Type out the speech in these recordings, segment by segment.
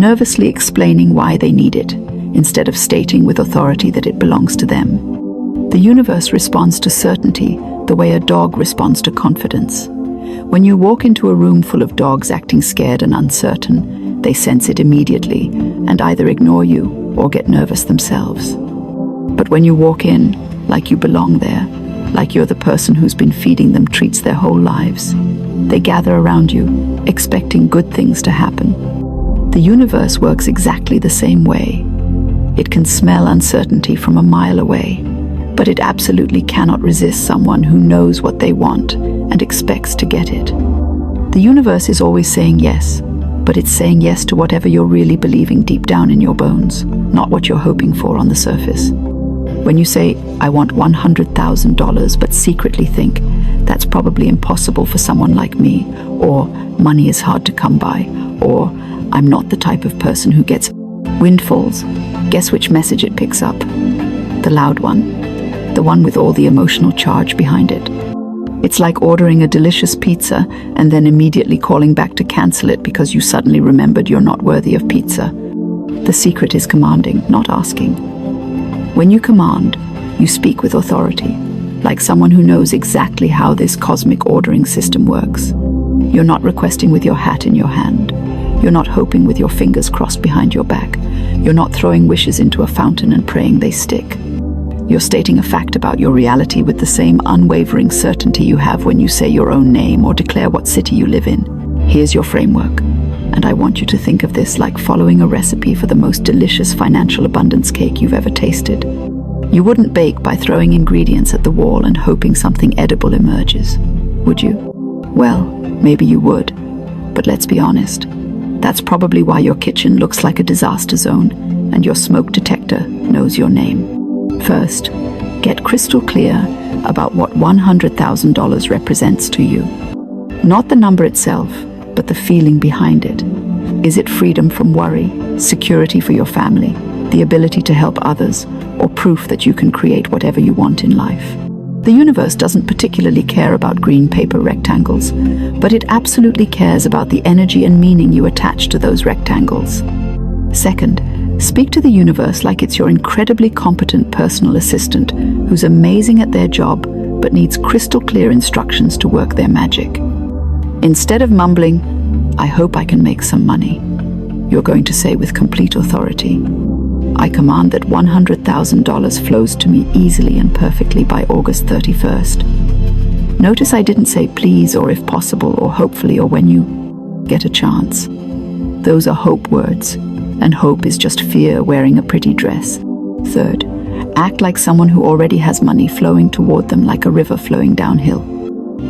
nervously explaining why they need it, instead of stating with authority that it belongs to them. The universe responds to certainty the way a dog responds to confidence. When you walk into a room full of dogs acting scared and uncertain, they sense it immediately and either ignore you or get nervous themselves. But when you walk in, like you belong there, like you're the person who's been feeding them treats their whole lives, they gather around you, expecting good things to happen. The universe works exactly the same way. It can smell uncertainty from a mile away, but it absolutely cannot resist someone who knows what they want and expects to get it. The universe is always saying yes, but it's saying yes to whatever you're really believing deep down in your bones, not what you're hoping for on the surface. When you say, "I want $100,000, but secretly think, that's probably impossible for someone like me," or "money is hard to come by," or "I'm not the type of person who gets windfalls," guess which message it picks up? The loud one. The one with all the emotional charge behind it. It's like ordering a delicious pizza and then immediately calling back to cancel it because you suddenly remembered you're not worthy of pizza. The secret is commanding, not asking. When you command, you speak with authority, like someone who knows exactly how this cosmic ordering system works. You're not requesting with your hat in your hand. You're not hoping with your fingers crossed behind your back. You're not throwing wishes into a fountain and praying they stick. You're stating a fact about your reality with the same unwavering certainty you have when you say your own name or declare what city you live in. Here's your framework, and I want you to think of this like following a recipe for the most delicious financial abundance cake you've ever tasted. You wouldn't bake by throwing ingredients at the wall and hoping something edible emerges, would you? Well, maybe you would, but let's be honest. That's probably why your kitchen looks like a disaster zone and your smoke detector knows your name. First, get crystal clear about what $100,000 represents to you. Not the number itself, but the feeling behind it. Is it freedom from worry, security for your family, the ability to help others, or proof that you can create whatever you want in life? The universe doesn't particularly care about green paper rectangles, but it absolutely cares about the energy and meaning you attach to those rectangles. Second, speak to the universe like it's your incredibly competent personal assistant who's amazing at their job but needs crystal clear instructions to work their magic. Instead of mumbling, "I hope I can make some money," you're going to say with complete authority, "I command that $100,000 flows to me easily and perfectly by August 31st. Notice I didn't say please or if possible or hopefully or when you get a chance. Those are hope words, and hope is just fear wearing a pretty dress. Third, act like someone who already has money flowing toward them like a river flowing downhill.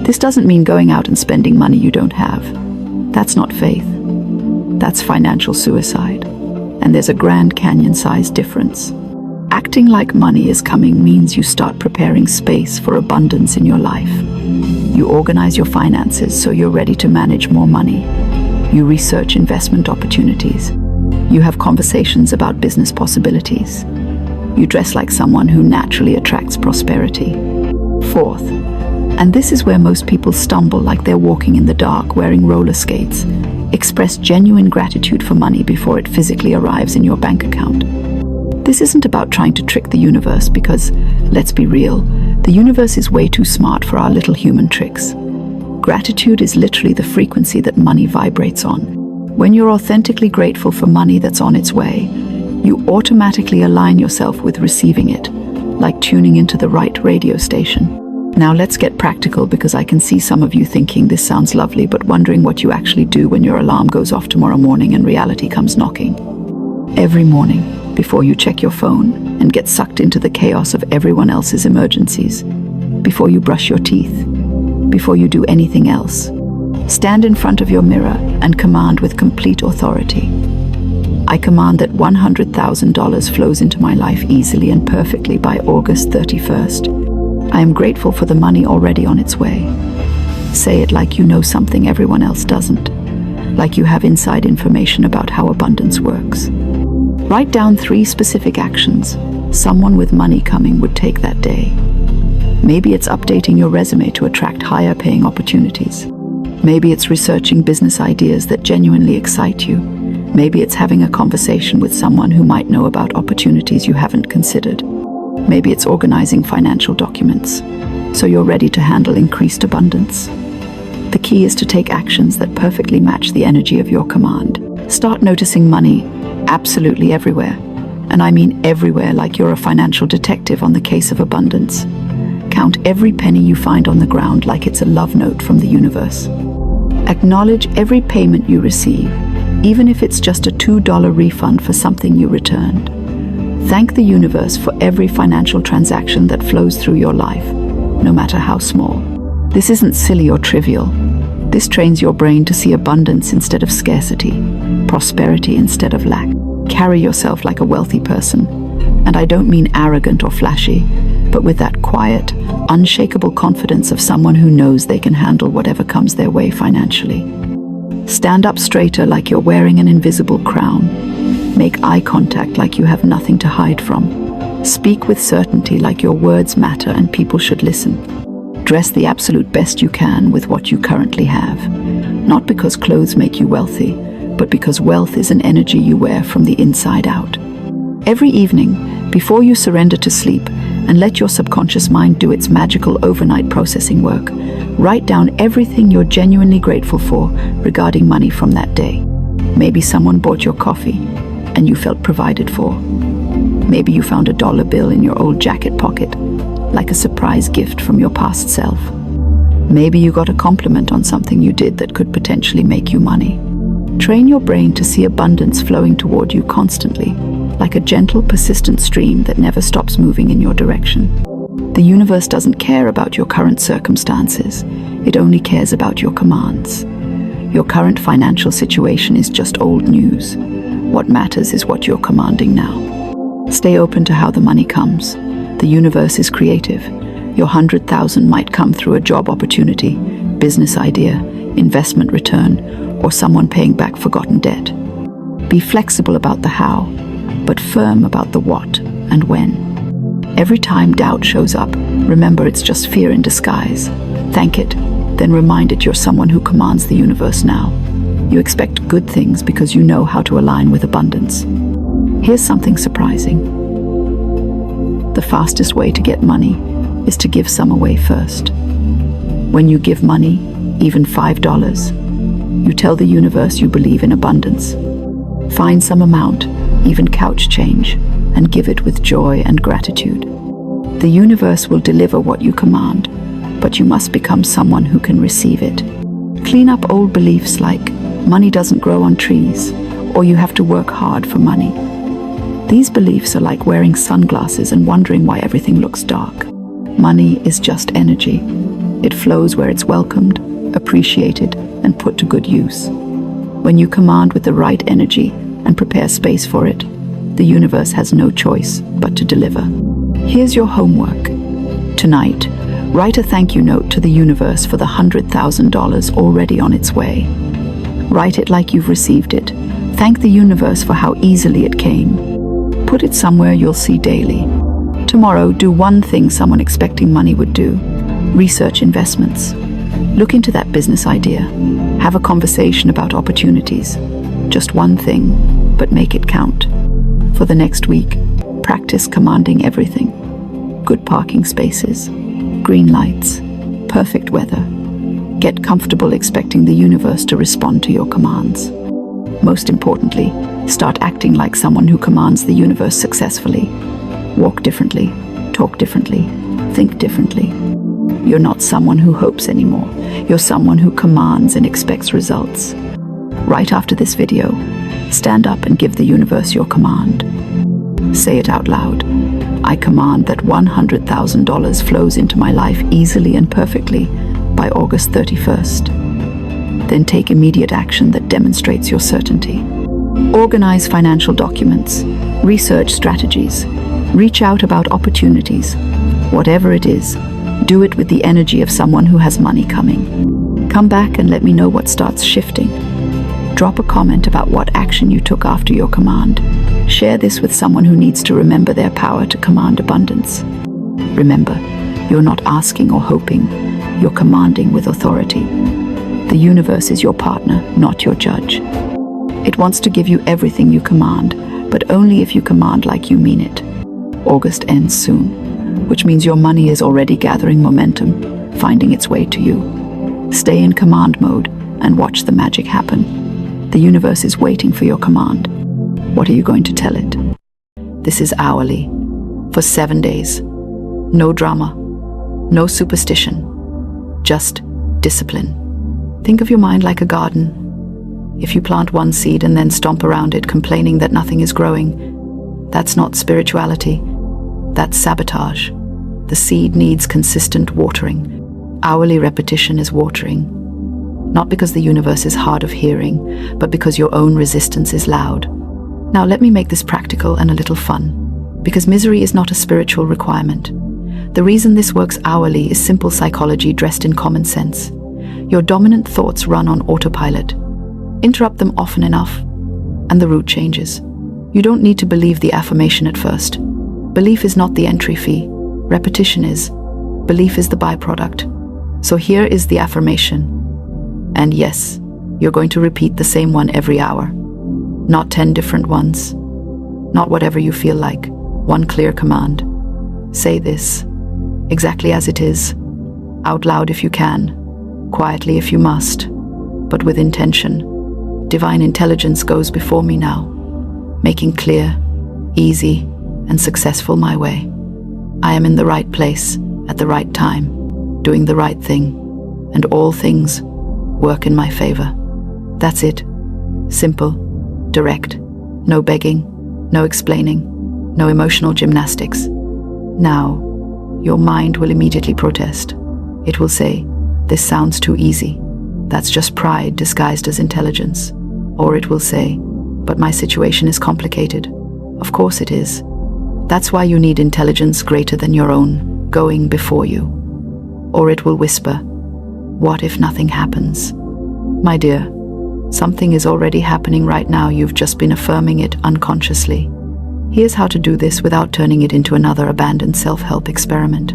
This doesn't mean going out and spending money you don't have. That's not faith. That's financial suicide. And there's a Grand Canyon-sized difference. Acting like money is coming means you start preparing space for abundance in your life. You organize your finances so you're ready to manage more money. You research investment opportunities. You have conversations about business possibilities. You dress like someone who naturally attracts prosperity. Fourth, and this is where most people stumble like they're walking in the dark wearing roller skates, express genuine gratitude for money before it physically arrives in your bank account. This isn't about trying to trick the universe because, let's be real, the universe is way too smart for our little human tricks. Gratitude is literally the frequency that money vibrates on. When you're authentically grateful for money that's on its way, you automatically align yourself with receiving it, like tuning into the right radio station. Now let's get practical because I can see some of you thinking this sounds lovely but wondering what you actually do when your alarm goes off tomorrow morning and reality comes knocking. Every morning, before you check your phone and get sucked into the chaos of everyone else's emergencies, before you brush your teeth, before you do anything else, stand in front of your mirror and command with complete authority. I command that $100,000 flows into my life easily and perfectly by August 31st. I am grateful for the money already on its way. Say it like you know something everyone else doesn't, like you have inside information about how abundance works. Write down 3 specific actions someone with money coming would take that day. Maybe it's updating your resume to attract higher paying opportunities. Maybe it's researching business ideas that genuinely excite you. Maybe it's having a conversation with someone who might know about opportunities you haven't considered. Maybe it's organizing financial documents, so you're ready to handle increased abundance. The key is to take actions that perfectly match the energy of your command. Start noticing money absolutely everywhere. And I mean everywhere, like you're a financial detective on the case of abundance. Count every penny you find on the ground like it's a love note from the universe. Acknowledge every payment you receive, even if it's just a $2 refund for something you returned. Thank the universe for every financial transaction that flows through your life, no matter how small. This isn't silly or trivial. This trains your brain to see abundance instead of scarcity, prosperity instead of lack. Carry yourself like a wealthy person. And I don't mean arrogant or flashy, but with that quiet, unshakable confidence of someone who knows they can handle whatever comes their way financially. Stand up straighter like you're wearing an invisible crown. Make eye contact like you have nothing to hide from. Speak with certainty like your words matter and people should listen. Dress the absolute best you can with what you currently have. Not because clothes make you wealthy, but because wealth is an energy you wear from the inside out. Every evening, before you surrender to sleep and let your subconscious mind do its magical overnight processing work, write down everything you're genuinely grateful for regarding money from that day. Maybe someone bought your coffee and you felt provided for. Maybe you found a dollar bill in your old jacket pocket, like a surprise gift from your past self. Maybe you got a compliment on something you did that could potentially make you money. Train your brain to see abundance flowing toward you constantly, like a gentle, persistent stream that never stops moving in your direction. The universe doesn't care about your current circumstances. It only cares about your commands. Your current financial situation is just old news. What matters is what you're commanding now. Stay open to how the money comes. The universe is creative. Your 100,000 might come through a job opportunity, business idea, investment return, or someone paying back forgotten debt. Be flexible about the how, but firm about the what and when. Every time doubt shows up, remember it's just fear in disguise. Thank it, then remind it you're someone who commands the universe now. You expect good things because you know how to align with abundance. Here's something surprising. The fastest way to get money is to give some away first. When you give money, even $5, you tell the universe you believe in abundance. Find some amount, even couch change, and give it with joy and gratitude. The universe will deliver what you command, but you must become someone who can receive it. Clean up old beliefs like money doesn't grow on trees, or you have to work hard for money. These beliefs are like wearing sunglasses and wondering why everything looks dark. Money is just energy. It flows where it's welcomed, appreciated, and put to good use. When you command with the right energy and prepare space for it, the universe has no choice but to deliver. Here's your homework. Tonight, write a thank you note to the universe for the $100,000 already on its way. Write it like you've received it. Thank the universe for how easily it came. Put it somewhere you'll see daily. Tomorrow, do one thing someone expecting money would do. Research investments. Look into that business idea. Have a conversation about opportunities. Just one thing, but make it count. For the next week, practice commanding everything. Good parking spaces, green lights, perfect weather. Get comfortable expecting the universe to respond to your commands. Most importantly, start acting like someone who commands the universe successfully. Walk differently, talk differently, think differently. You're not someone who hopes anymore. You're someone who commands and expects results. Right after this video, stand up and give the universe your command. Say it out loud. I command that $100,000 flows into my life easily and perfectly by August 31st. Then take immediate action that demonstrates your certainty. Organize financial documents, research strategies, reach out about opportunities. Whatever it is, do it with the energy of someone who has money coming. Come back and let me know what starts shifting. Drop a comment about what action you took after your command. Share this with someone who needs to remember their power to command abundance. Remember, you're not asking or hoping, you're commanding with authority. The universe is your partner, not your judge. It wants to give you everything you command, but only if you command like you mean it. August ends soon, which means your money is already gathering momentum, finding its way to you. Stay in command mode and watch the magic happen. The universe is waiting for your command. What are you going to tell it? This is hourly, for 7 days. No drama, no superstition, just discipline. Think of your mind like a garden. If you plant one seed and then stomp around it complaining that nothing is growing, that's not spirituality, that's sabotage. The seed needs consistent watering. Hourly repetition is watering. Not because the universe is hard of hearing, but because your own resistance is loud. Now let me make this practical and a little fun, because misery is not a spiritual requirement. The reason this works hourly is simple psychology dressed in common sense. Your dominant thoughts run on autopilot. Interrupt them often enough, and the route changes. You don't need to believe the affirmation at first. Belief is not the entry fee. Repetition is. Belief is the byproduct. So here is the affirmation. And yes, you're going to repeat the same one every hour. Not 10 different ones. Not whatever you feel like. One clear command. Say this, exactly as it is, out loud if you can, quietly if you must, but with intention. Divine intelligence goes before me now, making clear, easy, and successful my way. I am in the right place, at the right time, doing the right thing, and all things work in my favor. That's it. Simple, direct, no begging, no explaining, no emotional gymnastics. Now, your mind will immediately protest. It will say, "This sounds too easy. That's just pride disguised as intelligence." Or it will say, "But my situation is complicated." Of course it is. That's why you need intelligence greater than your own, going before you. Or it will whisper, "What if nothing happens?" My dear, something is already happening right now. You've just been affirming it unconsciously. Here's how to do this without turning it into another abandoned self-help experiment.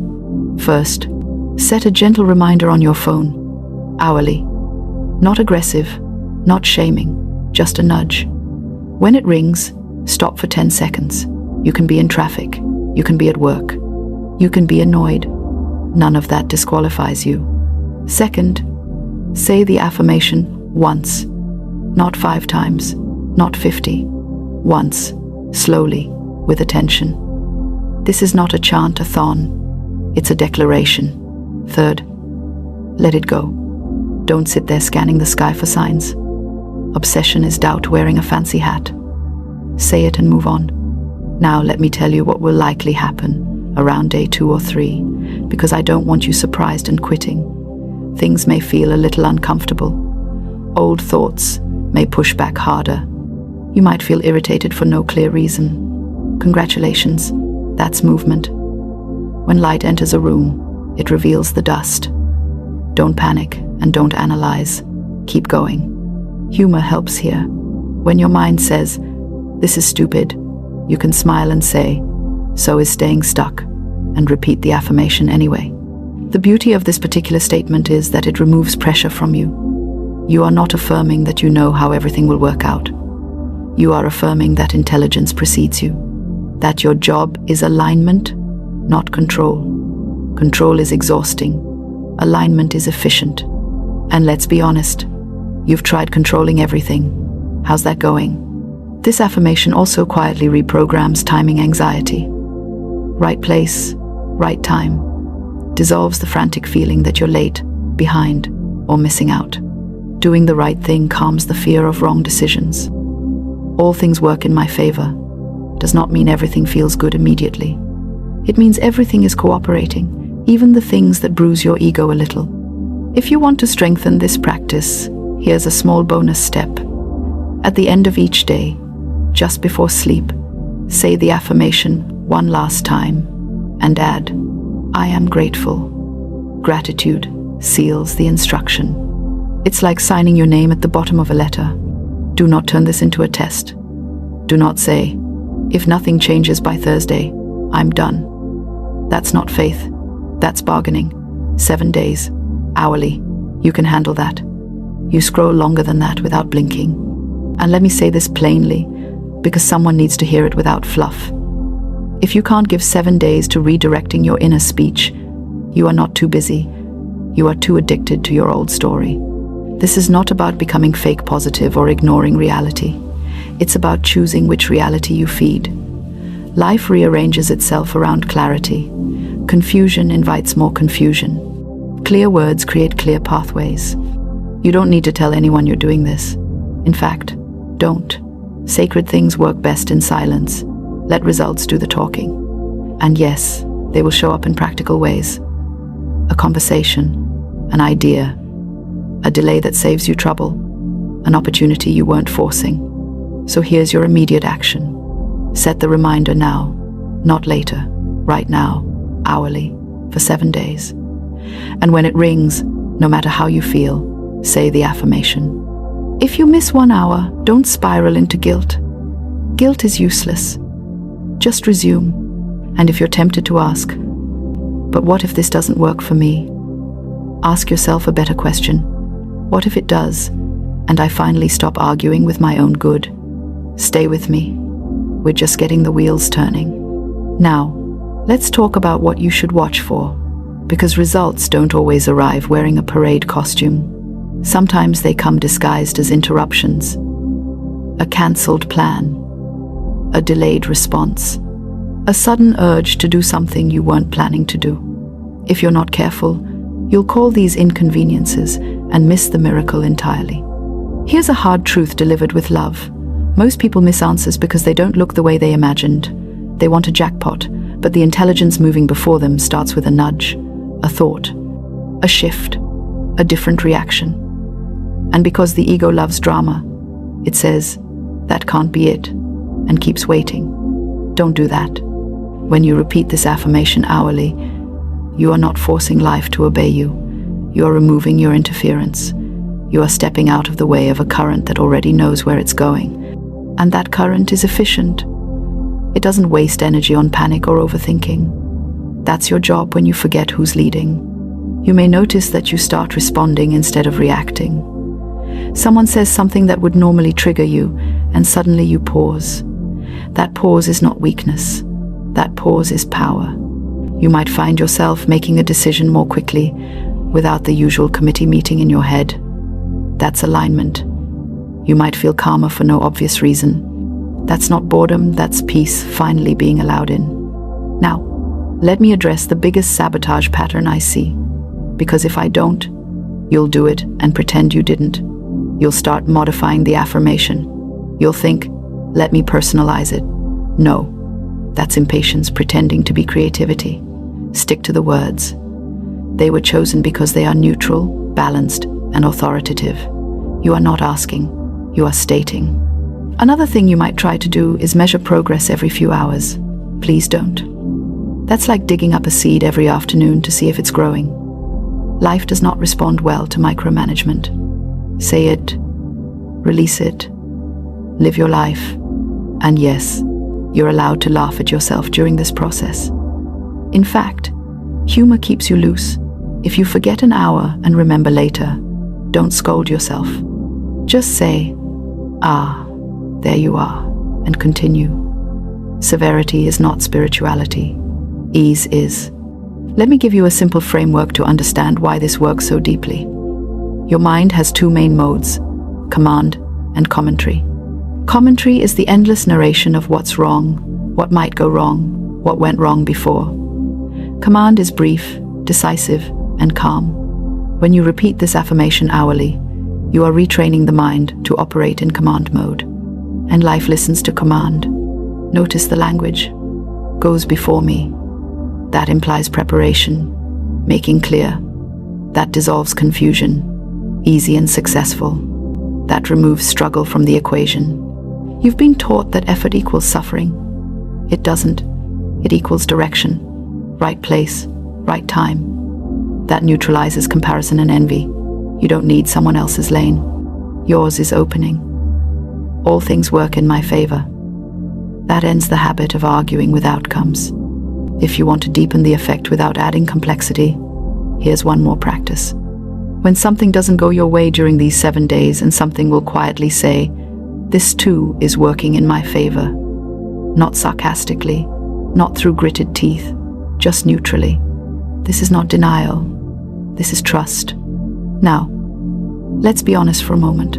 First, set a gentle reminder on your phone, hourly. Not aggressive, not shaming, just a nudge. When it rings, stop for 10 seconds. You can be in traffic, you can be at work, you can be annoyed. None of that disqualifies you. Second, say the affirmation once, not 5 times, not 50. Once, slowly, with attention. This is not a chant-a-thon, it's a declaration. Third, let it go. Don't sit there scanning the sky for signs. Obsession is doubt wearing a fancy hat. Say it and move on. Now let me tell you what will likely happen around day 2 or 3, because I don't want you surprised and quitting. Things may feel a little uncomfortable. Old thoughts may push back harder. You might feel irritated for no clear reason. Congratulations, that's movement. When light enters a room, it reveals the dust. Don't panic and don't analyze. Keep going. Humor helps here. When your mind says, "This is stupid," you can smile and say, "So is staying stuck," and repeat the affirmation anyway. The beauty of this particular statement is that it removes pressure from you. You are not affirming that you know how everything will work out. You are affirming that intelligence precedes you, that your job is alignment, not control. Control is exhausting. Alignment is efficient. And let's be honest, you've tried controlling everything. How's that going? This affirmation also quietly reprograms timing anxiety. Right place, right time. Dissolves the frantic feeling that you're late, behind, or missing out. Doing the right thing calms the fear of wrong decisions. All things work in my favor does not mean everything feels good immediately. It means everything is cooperating, even the things that bruise your ego a little. If you want to strengthen this practice, here's a small bonus step. At the end of each day, just before sleep, say the affirmation one last time and add, "I am grateful." Gratitude seals the instruction. It's like signing your name at the bottom of a letter. Do not turn this into a test. Do not say, "If nothing changes by Thursday, I'm done." That's not faith. That's bargaining. 7 days, hourly. You can handle that. You scroll longer than that without blinking. And let me say this plainly, because someone needs to hear it without fluff. If you can't give 7 days to redirecting your inner speech, you are not too busy. You are too addicted to your old story. This is not about becoming fake positive or ignoring reality. It's about choosing which reality you feed. Life rearranges itself around clarity. Confusion invites more confusion. Clear words create clear pathways. You don't need to tell anyone you're doing this. In fact, don't. Sacred things work best in silence. Let results do the talking. And yes, they will show up in practical ways. A conversation, an idea, a delay that saves you trouble, an opportunity you weren't forcing. So here's your immediate action. Set the reminder now, not later, right now, hourly, for 7 days. And when it rings, no matter how you feel, say the affirmation. If you miss 1 hour, don't spiral into guilt. Guilt is useless. Just resume. And if you're tempted to ask, but what if this doesn't work for me? Ask yourself a better question. What if it does, and I finally stop arguing with my own good? Stay with me. We're just getting the wheels turning. Now, let's talk about what you should watch for, because results don't always arrive wearing a parade costume. Sometimes they come disguised as interruptions, a cancelled plan, a delayed response, a sudden urge to do something you weren't planning to do. If you're not careful, you'll call these inconveniences and miss the miracle entirely. Here's a hard truth delivered with love. Most people miss answers because they don't look the way they imagined. They want a jackpot, but the intelligence moving before them starts with a nudge, a thought, a shift, a different reaction. And because the ego loves drama, it says, that can't be it, and keeps waiting. Don't do that. When you repeat this affirmation hourly, you are not forcing life to obey you. You are removing your interference. You are stepping out of the way of a current that already knows where it's going. And that current is efficient. It doesn't waste energy on panic or overthinking. That's your job when you forget who's leading. You may notice that you start responding instead of reacting. Someone says something that would normally trigger you, and suddenly you pause. That pause is not weakness. That pause is power. You might find yourself making a decision more quickly, without the usual committee meeting in your head. That's alignment. You might feel calmer for no obvious reason. That's not boredom, that's peace finally being allowed in. Now, let me address the biggest sabotage pattern I see. Because if I don't, you'll do it and pretend you didn't. You'll start modifying the affirmation. You'll think, let me personalize it. No, that's impatience pretending to be creativity. Stick to the words. They were chosen because they are neutral, balanced, and authoritative. You are not asking, you are stating. Another thing you might try to do is measure progress every few hours. Please don't. That's like digging up a seed every afternoon to see if it's growing. Life does not respond well to micromanagement. Say it, release it, live your life. And yes, you're allowed to laugh at yourself during this process. In fact, humor keeps you loose. If you forget an hour and remember later, don't scold yourself. Just say, there you are, and continue. Severity is not spirituality. Ease is. Let me give you a simple framework to understand why this works so deeply. Your mind has two main modes, command and commentary. Commentary is the endless narration of what's wrong, what might go wrong, what went wrong before. Command is brief, decisive, and calm. When you repeat this affirmation hourly, you are retraining the mind to operate in command mode. And life listens to command. Notice the language. Goes before me. That implies preparation, making clear. That dissolves confusion, easy and successful. That removes struggle from the equation. You've been taught that effort equals suffering. It doesn't. It equals direction. Right place, right time. That neutralizes comparison and envy. You don't need someone else's lane. Yours is opening. All things work in my favor. That ends the habit of arguing with outcomes. If you want to deepen the effect without adding complexity, here's one more practice. When something doesn't go your way during these 7 days and something will quietly say, This too is working in my favor. Not sarcastically, not through gritted teeth, just neutrally. This is not denial. This is trust. Now, let's be honest for a moment.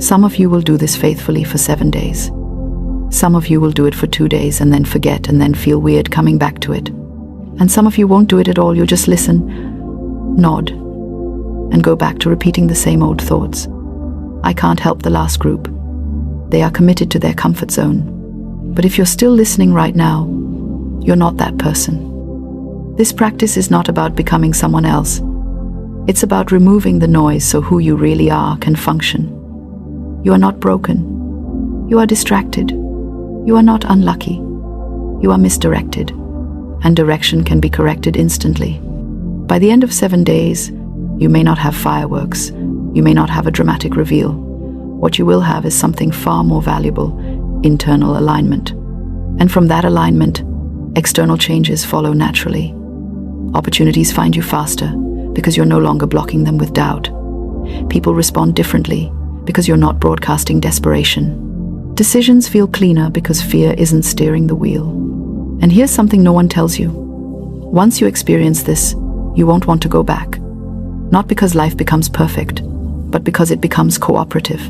Some of you will do this faithfully for 7 days. Some of you will do it for 2 days and then forget and then feel weird coming back to it. And some of you won't do it at all. You'll just listen, nod, and go back to repeating the same old thoughts. I can't help the last group. They are committed to their comfort zone. But if you're still listening right now, you're not that person. This practice is not about becoming someone else. It's about removing the noise so who you really are can function. You are not broken. You are distracted. You are not unlucky. You are misdirected. And direction can be corrected instantly. By the end of 7 days, you may not have fireworks. You may not have a dramatic reveal. What you will have is something far more valuable, internal alignment. And from that alignment, external changes follow naturally. Opportunities find you faster because you're no longer blocking them with doubt. People respond differently because you're not broadcasting desperation. Decisions feel cleaner because fear isn't steering the wheel. And here's something no one tells you. Once you experience this, you won't want to go back. Not because life becomes perfect, but because it becomes cooperative.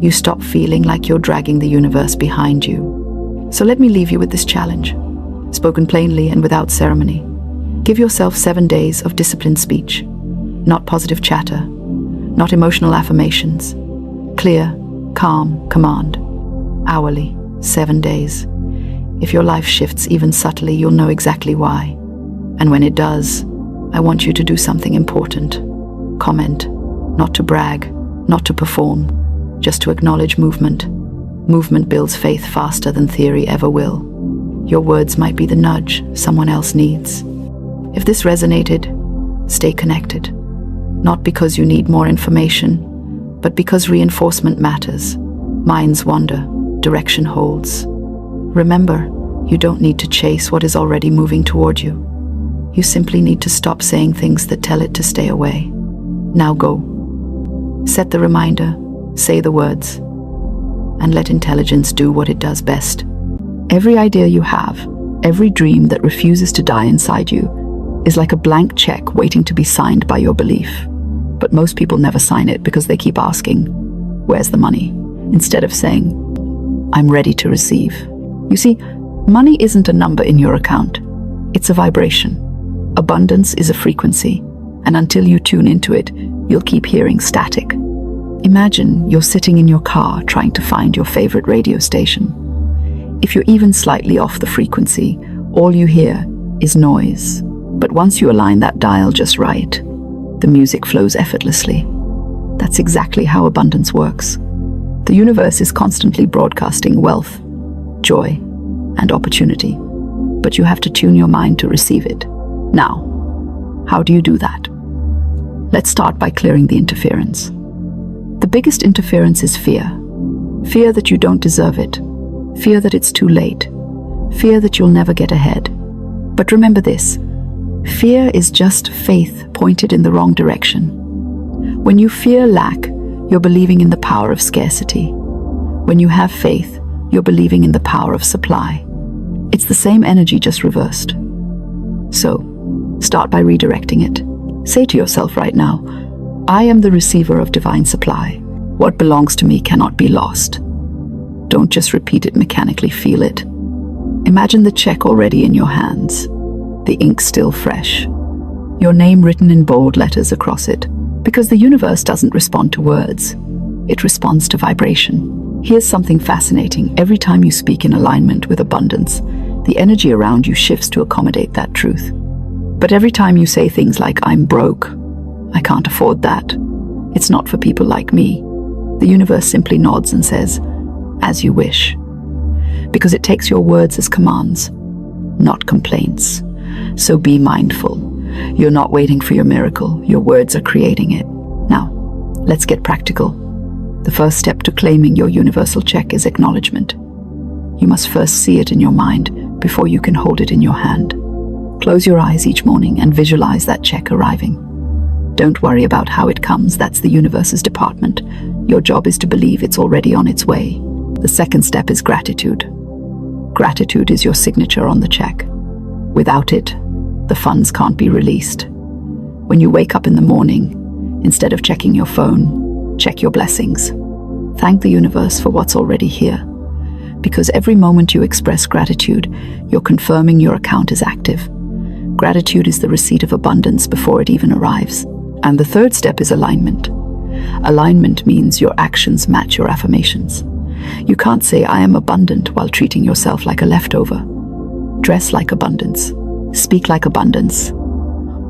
You stop feeling like you're dragging the universe behind you. So let me leave you with this challenge, spoken plainly and without ceremony. Give yourself 7 days of disciplined speech, not positive chatter, not emotional affirmations. Clear, calm command. Hourly, 7 days. If your life shifts even subtly, you'll know exactly why. And when it does, I want you to do something important. Comment, not to brag, not to perform, just to acknowledge movement. Movement builds faith faster than theory ever will. Your words might be the nudge someone else needs. If this resonated, stay connected. Not because you need more information, but because reinforcement matters. Minds wander, direction holds. Remember, you don't need to chase what is already moving toward you. You simply need to stop saying things that tell it to stay away. Now go. Set the reminder, say the words, and let intelligence do what it does best. Every idea you have, every dream that refuses to die inside you, is like a blank check waiting to be signed by your belief. But most people never sign it because they keep asking, "Where's the money?" instead of saying, "I'm ready to receive." You see, money isn't a number in your account. It's a vibration. Abundance is a frequency, and until you tune into it, you'll keep hearing static. Imagine you're sitting in your car trying to find your favorite radio station. If you're even slightly off the frequency, all you hear is noise. But once you align that dial just right, the music flows effortlessly. That's exactly how abundance works. The universe is constantly broadcasting wealth, joy, and opportunity, but you have to tune your mind to receive it. Now, how do you do that? Let's start by clearing the interference. The biggest interference is fear. Fear that you don't deserve it. Fear that it's too late. Fear that you'll never get ahead. But remember this, fear is just faith pointed in the wrong direction. When you fear lack, you're believing in the power of scarcity. When you have faith, you're believing in the power of supply. It's the same energy, just reversed. So, start by redirecting it. Say to yourself right now, I am the receiver of divine supply. What belongs to me cannot be lost. Don't just repeat it mechanically, feel it. Imagine the check already in your hands, the ink still fresh, your name written in bold letters across it. Because the universe doesn't respond to words, it responds to vibration. Here's something fascinating. Every time you speak in alignment with abundance, the energy around you shifts to accommodate that truth. But every time you say things like, I'm broke, I can't afford that, it's not for people like me, the universe simply nods and says, as you wish. Because it takes your words as commands, not complaints. So be mindful. You're not waiting for your miracle, your words are creating it. Now, let's get practical. The first step to claiming your universal check is acknowledgement. You must first see it in your mind before you can hold it in your hand. Close your eyes each morning and visualize that check arriving. Don't worry about how it comes, that's the universe's department. Your job is to believe it's already on its way. The second step is gratitude. Gratitude is your signature on the check. Without it, the funds can't be released. When you wake up in the morning, instead of checking your phone, check your blessings. Thank the universe for what's already here. Because every moment you express gratitude, you're confirming your account is active. Gratitude is the receipt of abundance before it even arrives. And the third step is alignment. Alignment means your actions match your affirmations. You can't say, "I am abundant," while treating yourself like a leftover. Dress like abundance. Speak like abundance.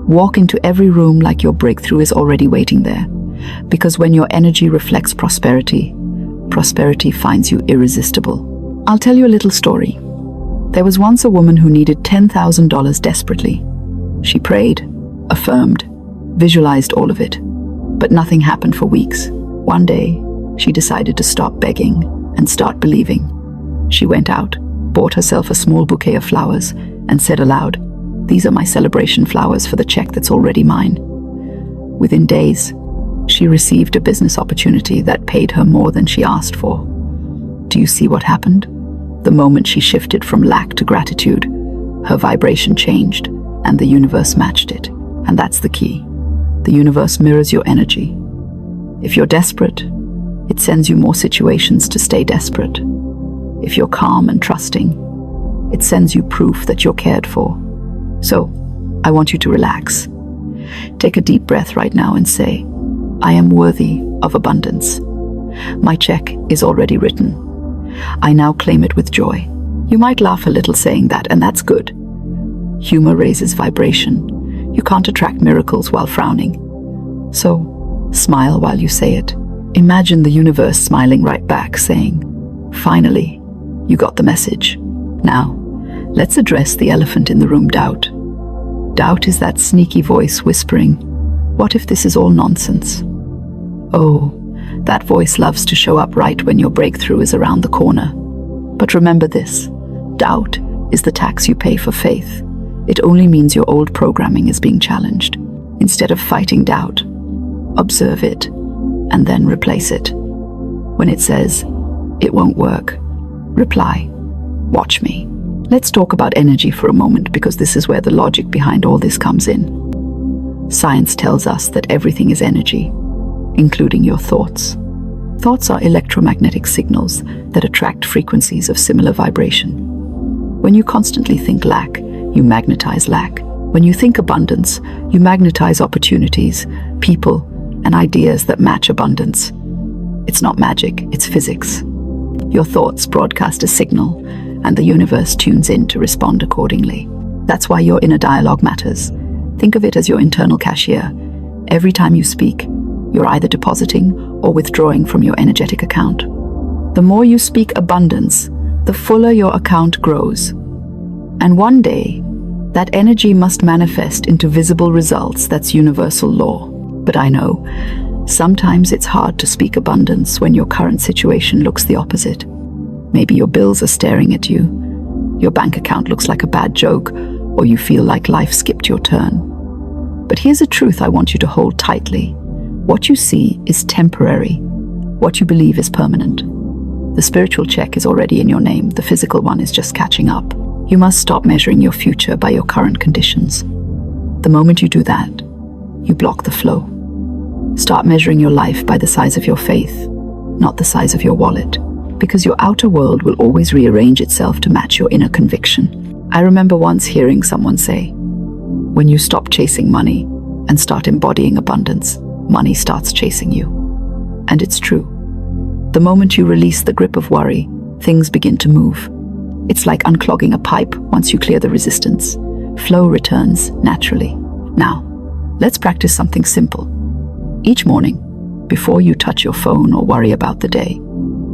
Walk into every room like your breakthrough is already waiting there. Because when your energy reflects prosperity, prosperity finds you irresistible. I'll tell you a little story. There was once a woman who needed $10,000 desperately. She prayed, affirmed, visualized all of it. But nothing happened for weeks. One day, she decided to stop begging and start believing. She went out, bought herself a small bouquet of flowers, and said aloud, "These are my celebration flowers for the check that's already mine." Within days, she received a business opportunity that paid her more than she asked for. Do you see what happened? The moment she shifted from lack to gratitude, her vibration changed, and the universe matched it. And that's the key. The universe mirrors your energy. If you're desperate, it sends you more situations to stay desperate. If you're calm and trusting, it sends you proof that you're cared for. So, I want you to relax. Take a deep breath right now and say, "I am worthy of abundance. My check is already written. I now claim it with joy." You might laugh a little saying that, and that's good. Humor raises vibration. You can't attract miracles while frowning. So, smile while you say it. Imagine the universe smiling right back, saying, "Finally, you got the message." Now, let's address the elephant in the room, doubt. Doubt is that sneaky voice whispering, "What if this is all nonsense?" Oh, that voice loves to show up right when your breakthrough is around the corner. But remember this, doubt is the tax you pay for faith. It only means your old programming is being challenged. Instead of fighting doubt, observe it and then replace it. When it says, "It won't work," reply, "Watch me." Let's talk about energy for a moment, because this is where the logic behind all this comes in. Science tells us that everything is energy, including your thoughts. Thoughts are electromagnetic signals that attract frequencies of similar vibration. When you constantly think lack, you magnetize lack. When you think abundance, you magnetize opportunities, people, and ideas that match abundance. It's not magic, it's physics. Your thoughts broadcast a signal, and the universe tunes in to respond accordingly. That's why your inner dialogue matters. Think of it as your internal cashier. Every time you speak, you're either depositing or withdrawing from your energetic account. The more you speak abundance, the fuller your account grows. And one day, that energy must manifest into visible results. That's universal law. But I know, sometimes it's hard to speak abundance when your current situation looks the opposite. Maybe your bills are staring at you, your bank account looks like a bad joke, or you feel like life skipped your turn. But here's a truth I want you to hold tightly. What you see is temporary. What you believe is permanent. The spiritual check is already in your name. The physical one is just catching up. You must stop measuring your future by your current conditions. The moment you do that, you block the flow. Start measuring your life by the size of your faith, not the size of your wallet. Because your outer world will always rearrange itself to match your inner conviction. I remember once hearing someone say, "When you stop chasing money and start embodying abundance, money starts chasing you." And it's true. The moment you release the grip of worry, things begin to move. It's like unclogging a pipe. Once you clear the resistance, flow returns naturally. Now, let's practice something simple. Each morning, before you touch your phone or worry about the day,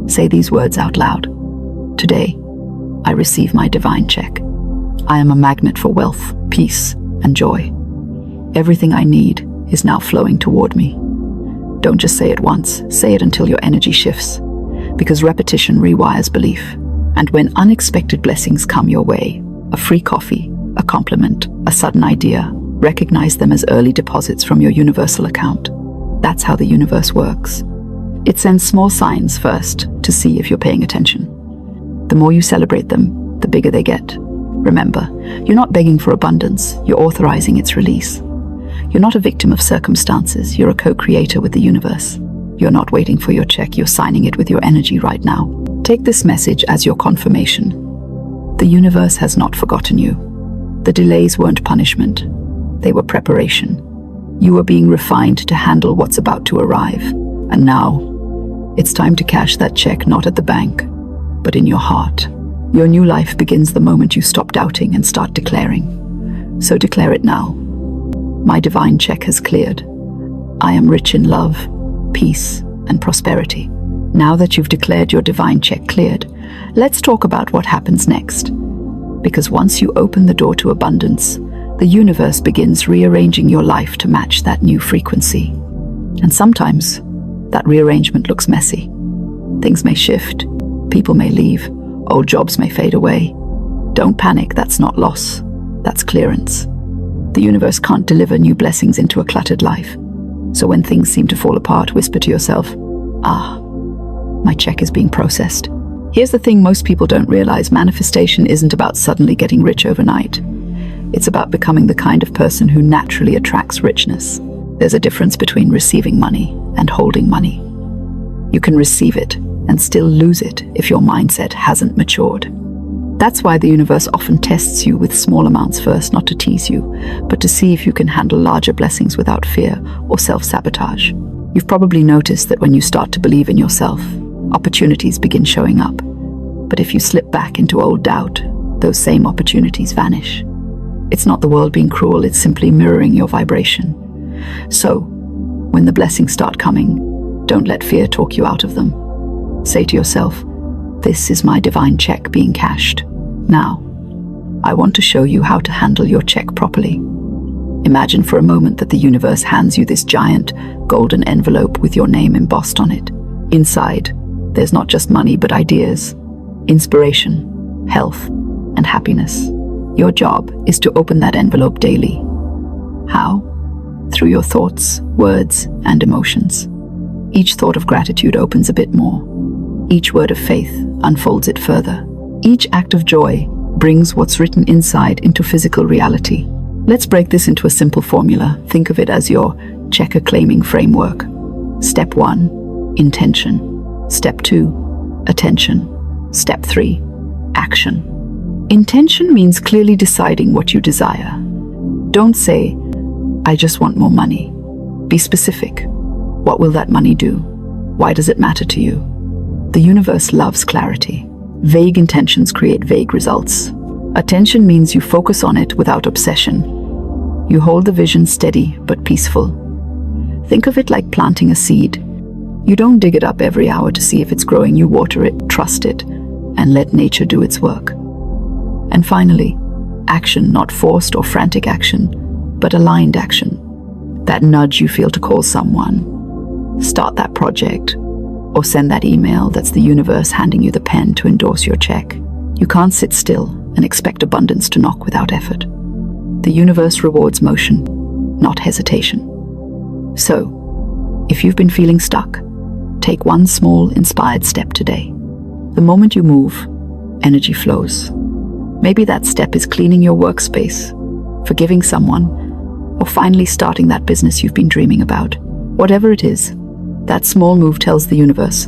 say these words out loud. Today, I receive my divine check. I am a magnet for wealth, peace, and joy. Everything I need is now flowing toward me. Don't just say it once, say it until your energy shifts. Because repetition rewires belief. And when unexpected blessings come your way, a free coffee, a compliment, a sudden idea, recognize them as early deposits from your universal account. That's how the universe works. It sends small signs first to see if you're paying attention. The more you celebrate them, the bigger they get. Remember, you're not begging for abundance, you're authorizing its release. You're not a victim of circumstances, you're a co-creator with the universe. You're not waiting for your check, you're signing it with your energy right now. Take this message as your confirmation. The universe has not forgotten you. The delays weren't punishment, they were preparation. You were being refined to handle what's about to arrive. And now, it's time to cash that check not at the bank, but in your heart. Your new life begins the moment you stop doubting and start declaring. So declare it now. My divine check has cleared. I am rich in love, peace, and prosperity. Now that you've declared your divine check cleared, let's talk about what happens next. Because once you open the door to abundance, the universe begins rearranging your life to match that new frequency. And sometimes, that rearrangement looks messy. Things may shift, people may leave, old jobs may fade away. Don't panic, that's not loss, that's clearance. The universe can't deliver new blessings into a cluttered life. So when things seem to fall apart, whisper to yourself, my check is being processed. Here's the thing most people don't realize: manifestation isn't about suddenly getting rich overnight. It's about becoming the kind of person who naturally attracts richness. There's a difference between receiving money and holding money. You can receive it and still lose it if your mindset hasn't matured. That's why the universe often tests you with small amounts first, not to tease you, but to see if you can handle larger blessings without fear or self-sabotage. You've probably noticed that when you start to believe in yourself, opportunities begin showing up. But if you slip back into old doubt, those same opportunities vanish. It's not the world being cruel, it's simply mirroring your vibration. So, when the blessings start coming, don't let fear talk you out of them. Say to yourself, this is my divine check being cashed. Now, I want to show you how to handle your check properly. Imagine for a moment that the universe hands you this giant golden envelope with your name embossed on it. Inside, there's not just money but ideas, inspiration, health, and happiness. Your job is to open that envelope daily. How? Through your thoughts, words, and emotions. Each thought of gratitude opens a bit more. Each word of faith unfolds it further. Each act of joy brings what's written inside into physical reality. Let's break this into a simple formula. Think of it as your check-a-claiming framework. Step 1, intention. Step 2, attention. Step 3, action. Intention means clearly deciding what you desire. Don't say, I just want more money. Be specific. What will that money do? Why does it matter to you? The universe loves clarity. Vague intentions create vague results. Attention means you focus on it without obsession. You hold the vision steady but peaceful. Think of it like planting a seed. You don't dig it up every hour to see if it's growing. You water it, trust it, and let nature do its work. And finally, action, not forced or frantic action, but aligned action. That nudge you feel to call someone, start that project, or send that email. That's the universe handing you the pen to endorse your check. You can't sit still and expect abundance to knock without effort. The universe rewards motion, not hesitation. So, if you've been feeling stuck, take one small, inspired step today. The moment you move, energy flows. Maybe that step is cleaning your workspace, forgiving someone, or finally starting that business you've been dreaming about. Whatever it is, that small move tells the universe,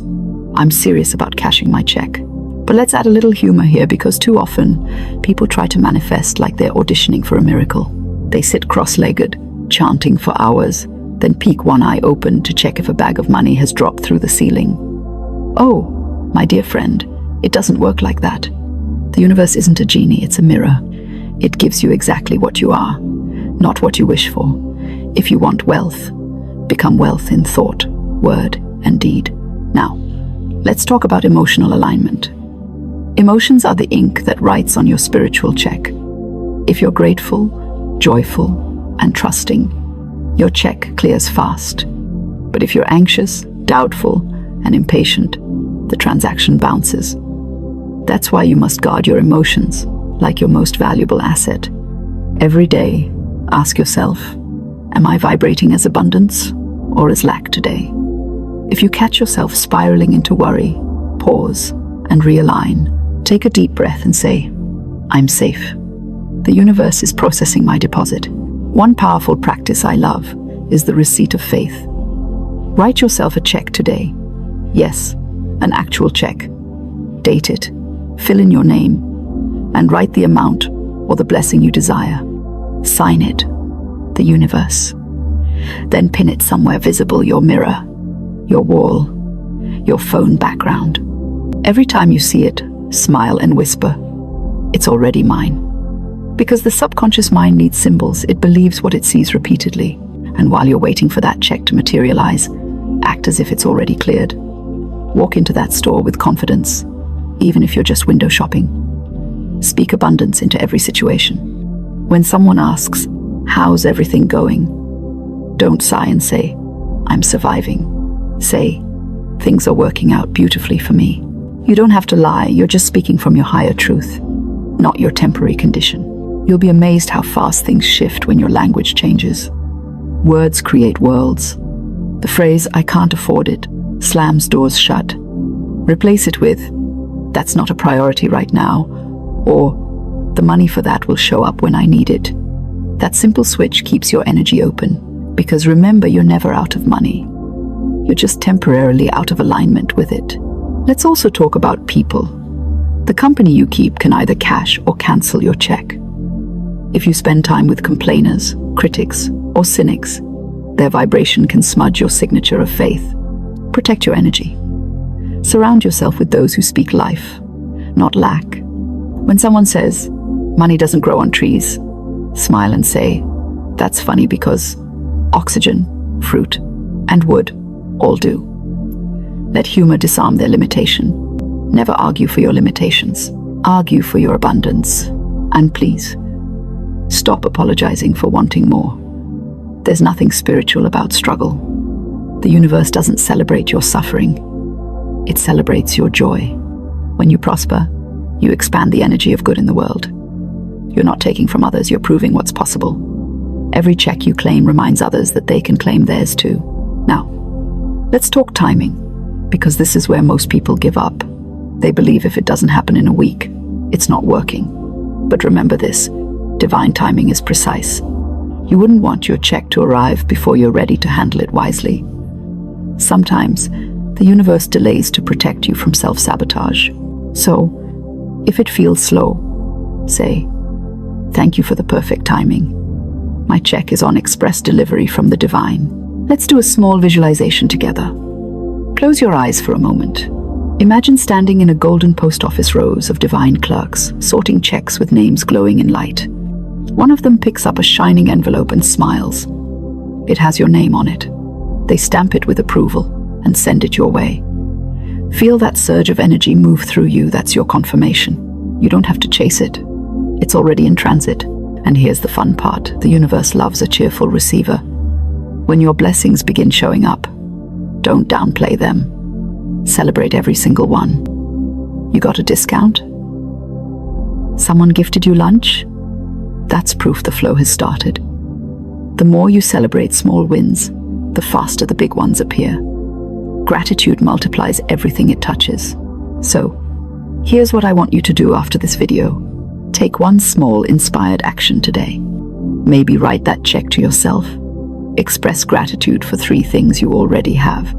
I'm serious about cashing my check. But let's add a little humor here, because too often, people try to manifest like they're auditioning for a miracle. They sit cross-legged, chanting for hours, then peek one eye open to check if a bag of money has dropped through the ceiling. Oh, my dear friend, it doesn't work like that. The universe isn't a genie, it's a mirror. It gives you exactly what you are, not what you wish for. If you want wealth, become wealth in thought, word, and deed. Now, let's talk about emotional alignment. Emotions are the ink that writes on your spiritual check. If you're grateful, joyful, and trusting, your check clears fast. But if you're anxious, doubtful, and impatient, the transaction bounces. That's why you must guard your emotions like your most valuable asset. Every day, ask yourself, am I vibrating as abundance or as lack today? If you catch yourself spiraling into worry, pause and realign. Take a deep breath and say, I'm safe. The universe is processing my deposit. One powerful practice I love is the receipt of faith. Write yourself a check today. Yes, an actual check. Date it, fill in your name, and write the amount or the blessing you desire. Sign it, the universe. Then pin it somewhere visible, your mirror, your wall, your phone background. Every time you see it, smile and whisper, it's already mine. Because the subconscious mind needs symbols, it believes what it sees repeatedly. And while you're waiting for that check to materialize, act as if it's already cleared. Walk into that store with confidence, even if you're just window shopping. Speak abundance into every situation. When someone asks, how's everything going? Don't sigh and say, I'm surviving. Say, things are working out beautifully for me. You don't have to lie, you're just speaking from your higher truth, not your temporary condition. You'll be amazed how fast things shift when your language changes. Words create worlds. The phrase, I can't afford it, slams doors shut. Replace it with, that's not a priority right now, or the money for that will show up when I need it. That simple switch keeps your energy open, because remember, you're never out of money. You're just temporarily out of alignment with it. Let's also talk about people. The company you keep can either cash or cancel your check. If you spend time with complainers, critics, or cynics, their vibration can smudge your signature of faith. Protect your energy. Surround yourself with those who speak life, not lack. When someone says, money doesn't grow on trees, smile and say, that's funny because oxygen, fruit, and wood all do. Let humor disarm their limitation. Never argue for your limitations. Argue for your abundance. And please, stop apologizing for wanting more. There's nothing spiritual about struggle. The universe doesn't celebrate your suffering. It celebrates your joy. When you prosper, you expand the energy of good in the world. You're not taking from others, you're proving what's possible. Every check you claim reminds others that they can claim theirs too. Now, let's talk timing, because this is where most people give up. They believe if it doesn't happen in a week, it's not working. But remember this, divine timing is precise. You wouldn't want your check to arrive before you're ready to handle it wisely. Sometimes, the universe delays to protect you from self-sabotage. So, if it feels slow, say, thank you for the perfect timing. My check is on express delivery from the divine. Let's do a small visualization together. Close your eyes for a moment. Imagine standing in a golden post office rows of divine clerks, sorting checks with names glowing in light. One of them picks up a shining envelope and smiles. It has your name on it. They stamp it with approval and send it your way. Feel that surge of energy move through you. That's your confirmation. You don't have to chase it. It's already in transit. And here's the fun part. The universe loves a cheerful receiver. When your blessings begin showing up, don't downplay them. Celebrate every single one. You got a discount? Someone gifted you lunch? That's proof the flow has started. The more you celebrate small wins, the faster the big ones appear. Gratitude multiplies everything it touches. So, here's what I want you to do after this video. Take one small inspired action today. Maybe write that check to yourself. Express gratitude for 3 things you already have.